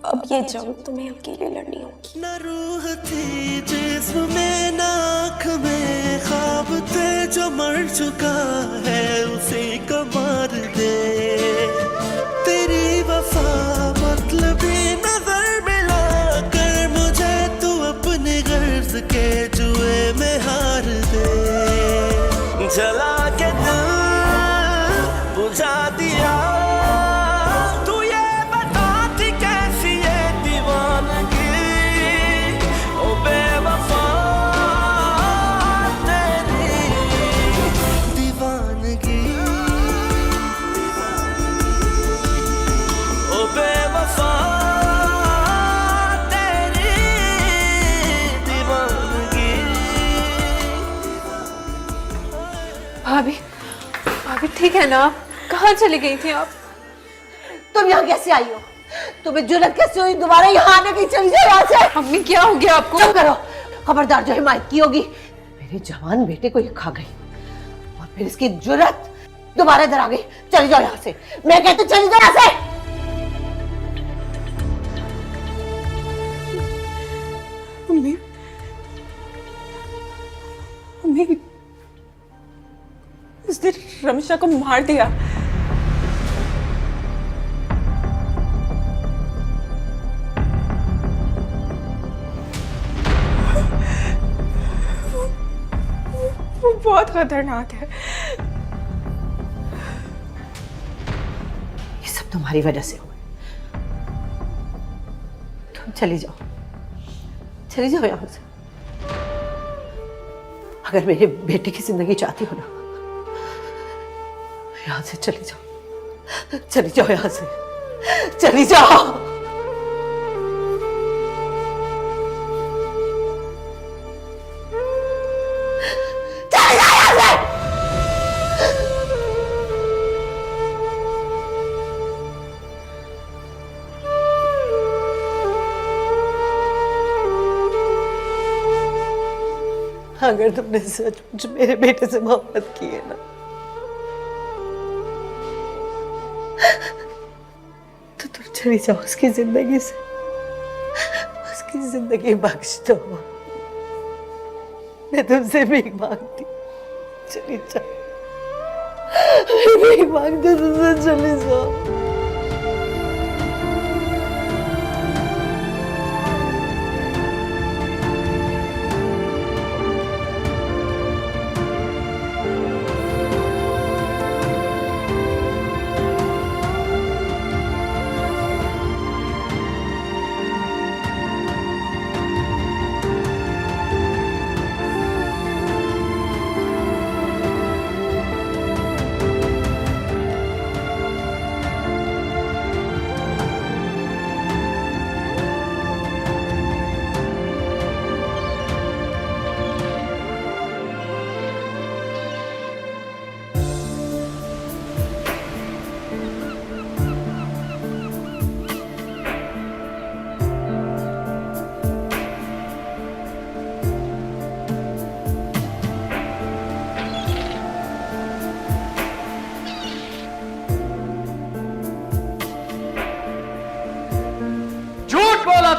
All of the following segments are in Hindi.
अब ये जंग तुम्हें अकेले लड़नी होगी। न रूह थी जिस्म में, न आँख में ख्वाब थे, जो मर चुका है उसी को मार दे। तेरी वफा मतलबी नजर मिला कर मुझे, तू अपने गर्ज के जुए में हार दे। जला के दिल बुझा दिया, तू ये बता थी कैसी ये दीवानगी, ओ बेवफा तेरी दीवानगी, ओ बेवफा तेरी दीवानगी। भाभी, भाभी ठीक है ना आप? कहाँ चली गई थी आप? तुम यहाँ कैसे आई हो? तुम्हें जुर्रत कैसे हुई दोबारा यहाँ आने की? चली जाओ यहाँ से। अम्मी क्या हो गया आपको? चुप करो, खबरदार जो हिमायत की होगी। मेरे जवान बेटे को ये खा गई और फिर इसकी जुर्रत दोबारा इधर आ गई। चली जाओ यहाँ से, मैं कहती चली जाओ यहाँ से। अम्मी, अम्मी उसने रमशा को मार दिया। वो बहुत खतरनाक है। ये सब तुम्हारी वजह से हुआ। तुम चली जाओ, चली जाओ यहाँ से। अगर मेरे बेटे की जिंदगी चाहती हो ना, यहाँ से चली जाओ, चली जाओ यहाँ से, चली जाओ। चली जाओ यहाँ से। अगर तुमने सचमुच मेरे बेटे से मोहब्बत की है ना, तो तुम चली जाओ उसकी जिंदगी से, उसकी जिंदगी बख्श दो। मैं तुमसे भीख मांगती, चली जाओ, भीख मांगती तुमसे, चली जाओ।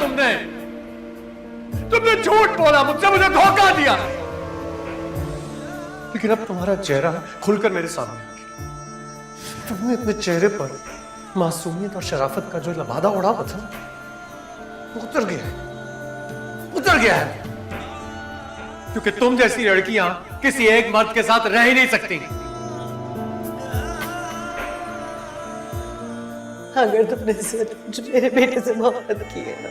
तुमने तुमने झूठ बोला मुझसे, मुझे धोखा दिया। लेकिन अब तुम्हारा चेहरा खुलकर मेरे सामने आ गया। तुमने अपने चेहरे पर मासूमियत और शराफत का जो लबादा उड़ा हुआ था वो उतर गया है, उतर गया है। क्योंकि तुम जैसी लड़कियां किसी एक मर्द के साथ रह ही नहीं सकती। अगर तुमने सचमुच मेरे बेटे से मोहब्बत की है ना,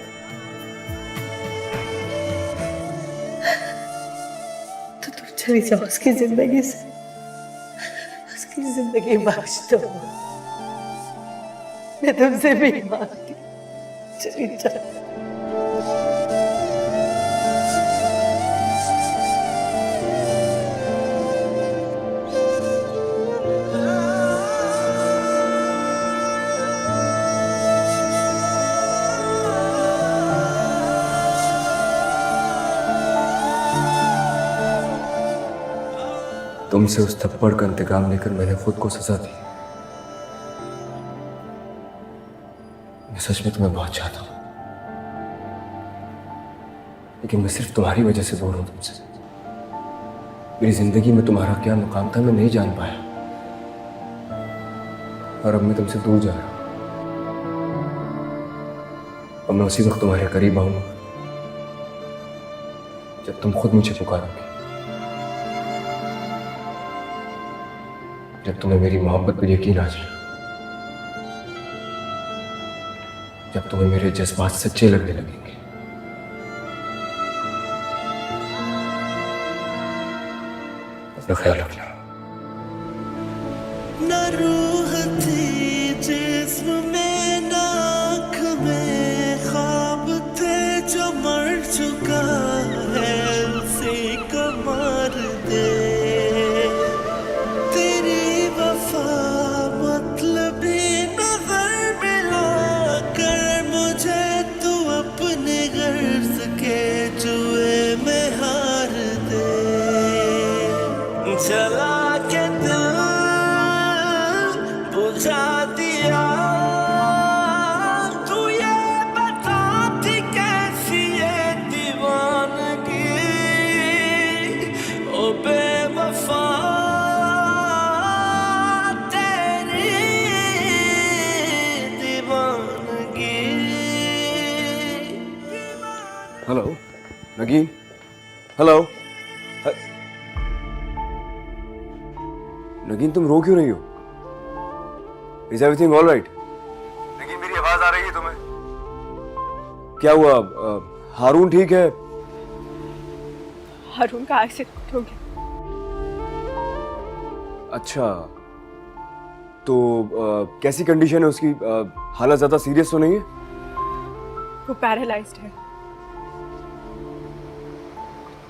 तो तुम चली जाओ उसकी जिंदगी से, उसकी जिंदगी बख्श दो। मैं तुमसे भी मांगती, चली जाओ। तुमसे उस थप्पड़ का इंतकाम लेकर मैंने खुद को सजा दी। मैं सच में तुम्हें बहुत चाहता हूं। लेकिन मैं सिर्फ तुम्हारी वजह से दूर हूं तुमसे। मेरी जिंदगी में तुम्हारा क्या मुकाम था मैं नहीं जान पाया, और अब मैं तुमसे दूर जा रहा हूं। और मैं उसी वक्त तुम्हारे करीब आऊंगा जब तुम खुद मुझे पुकारोगे, जब तुम्हें मेरी मोहब्बत पर यकीन आ जाए, जब तुम्हें मेरे जज्बात सच्चे लगने लगेंगे। अपना ख्याल रखना। न रूह थी जिस्म में, न आँख में ख्वाब थे, जो मर चुका है उसी को मार दे। तेरी वफा मतलबी नजर मिला कर मुझे, तू अपने गर्ज के जुए में हार दे। जला के दिल बुझा दिया, तू ये बता थी कैसी ये दीवानगी, ओ बेवफा तेरी दीवानगी। Hello नगीन, hello. नगीन तुम रो क्यों रही हो? Is everything all right? Nageen मेरी आवाज आ रही है तुम्हें? क्या हुआ? हारून ठीक है? हारून का एक्सीडेंट हो गया। अच्छा, तो कैसी कंडीशन है उसकी? हालत ज्यादा सीरियस तो नहीं है? वो पैरालाइज्ड है।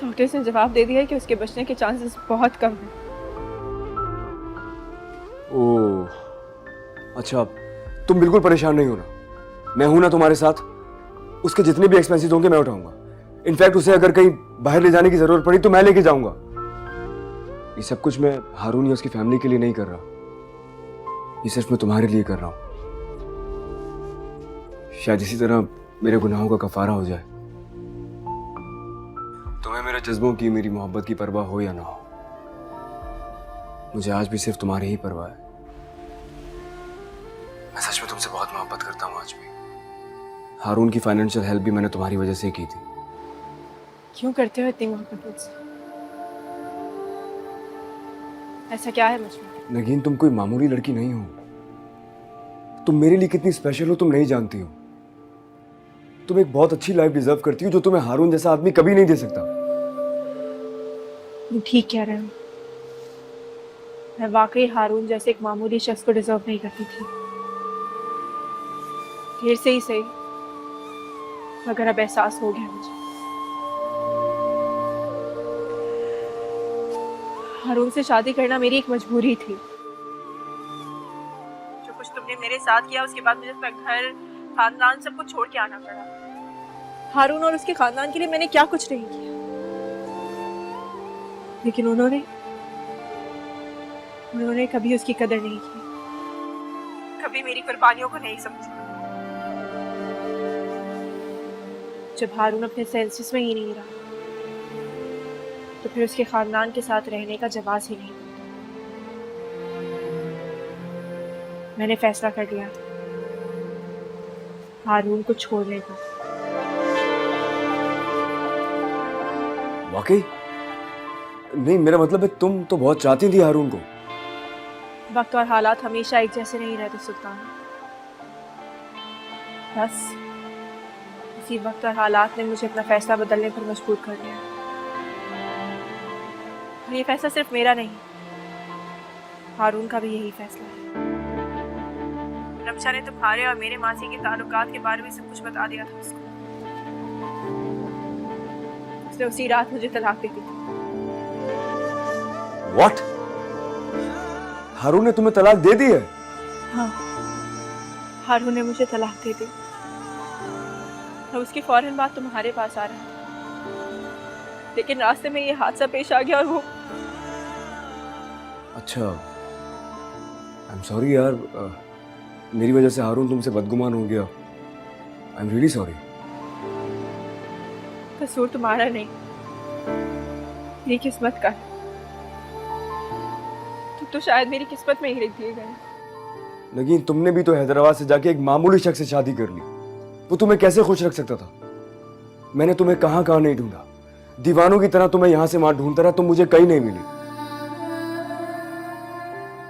डॉक्टर्स ने जवाब दे दिया है कि उसके बचने के चांसेस बहुत कम हैं। ओह अच्छा, तुम बिल्कुल परेशान नहीं होना, मैं हूं ना तुम्हारे साथ। उसके जितने भी एक्सपेंसेस होंगे मैं उठाऊंगा। इनफैक्ट उसे अगर कहीं बाहर ले जाने की जरूरत पड़ी तो मैं लेके जाऊंगा। ये सब कुछ मैं हारून या उसकी फैमिली के लिए नहीं कर रहा, ये सिर्फ मैं तुम्हारे लिए कर रहा हूं। शायद इसी तरह मेरे गुनाहों का कफारा हो जाए। तुम्हें मेरे जज्बों की, मेरी मोहब्बत की परवाह हो या ना हो, मुझे आज भी सिर्फ तुम्हारी ही परवाह है। मैं सच में तुमसे बहुत मोहब्बत करता हूँ आज भी। हारून की फाइनेंशियल हेल्प भी मैंने तुम्हारी वजह से की थी। क्यों करते हो इतनी मोहब्बत मुझसे? ऐसा क्या है मुझमें? नगीन तुम कोई मामूली लड़की नहीं हो। तुम मेरे लिए कितनी स्पेशल हो तुम नहीं जानती हो। तुम एक बहुत अच्छी लाइफ डिजर्व करती हो जो तुम्हें हारून जैसा आदमी कभी नहीं दे सकता। तुम ठीक कह रहे हो। मैं वाकई हारून जैसे एक मामूली शख्स को डिजर्व नहीं करती थी। देर से ही सही, मगर अब एहसास हो गया मुझे। हारून से शादी करना मेरी एक मजबूरी थी। जो कुछ तुमने मेरे साथ किया उसके बाद मुझे अपना घर, खानदान सब कुछ छोड़ के आना पड़ा। हारून और उसके खानदान के लिए मैंने क्या कुछ नहीं किया, लेकिन उन्होंने कभी उसकी कदर नहीं की, कभी मेरी कुर्बानियों को नहीं समझा। जब हारून अपने सेंसेस में ही नहीं रहा तो फिर उसके खानदान के साथ रहने का जवाब ही नहीं। मैंने फैसला कर लिया हारून को छोड़ने का। वाकई? नहीं, मेरा मतलब है तुम तो बहुत चाहती थी हारून को। वक्त और हालात हमेशा एक जैसे नहीं रहते सुल्तान। बस इसी वक्त और हालात ने मुझे अपना फैसला बदलने पर मजबूर कर दिया। और ये फैसला सिर्फ मेरा नहीं, हारून का भी यही फैसला है। रमशा ने तुम्हारे और मेरे मासी के ताल्लुकात के बारे में सब कुछ बता दिया था उसको। उसने उसी रात मुझे तलाक दे दी थी। What? हारून ने तुम्हें तलाक दे दी है? हाँ, हारून ने मुझे तलाक दे दी। और उसके फौरन बाद तुम्हारे पास आ रहा था, लेकिन रास्ते में ये हादसा पेश आ गया और वो। अच्छा, आई एम सॉरी यार, मेरी वजह से हारून तुमसे बदगुमान हो गया। I am really sorry. कसूर तुम्हारा नहीं, मेरी किस्मत का। तो शायद मेरी किस्मत में ही लिख दिए गए। लेकिन तुमने भी तो हैदराबाद से जाके एक मामूली शख्स से शादी कर ली। वो तुम्हें कैसे खुश रख सकता था? मैंने तुम्हें कहां कहां नहीं ढूंढा, दीवानों की तरह तुम्हें यहां से वहां ढूंढता रहा, तुम मुझे कहीं नहीं मिली।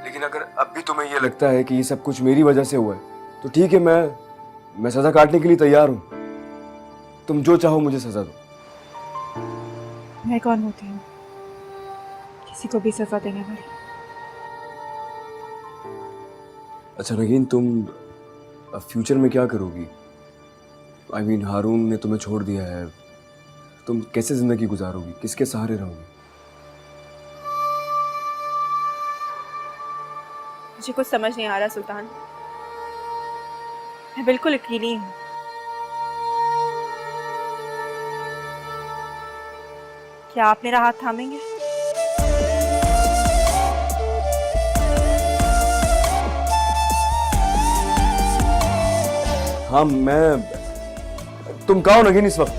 लेकिन अगर अब भी तुम्हें यह लगता है कि ये सब कुछ मेरी वजह से हुआ है तो ठीक है, मैं सजा काटने के लिए तैयार हूं। तुम जो चाहो मुझे सजा दो। मैं कौन होती हूँ किसी को भी सजा देने वाली? अच्छा नगीन, तुम अब फ्यूचर में क्या करोगी? I mean, हारून ने तुम्हें छोड़ दिया है, तुम कैसे जिंदगी गुजारोगी? किसके सहारे रहोगी? मुझे कुछ समझ नहीं आ रहा सुल्तान। मैं बिल्कुल अकेली हूँ। क्या आप मेरा हाथ थामेंगे? हाँ, तुम कहाँ हो नगीन इस वक्त?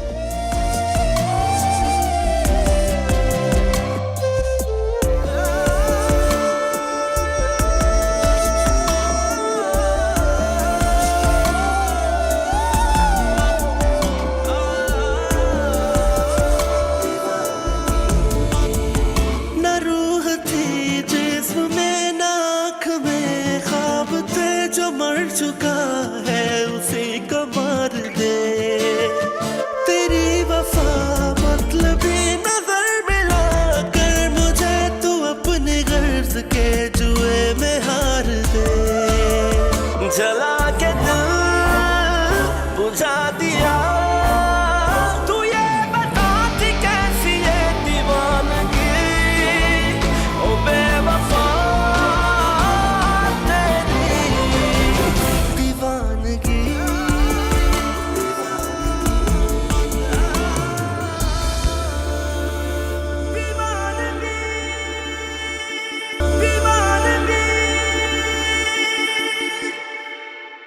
न रूह थी जिस्म में, न आँख में, ख्वाब थे जो मर चुका है उसी को मार दे। तेरी वफा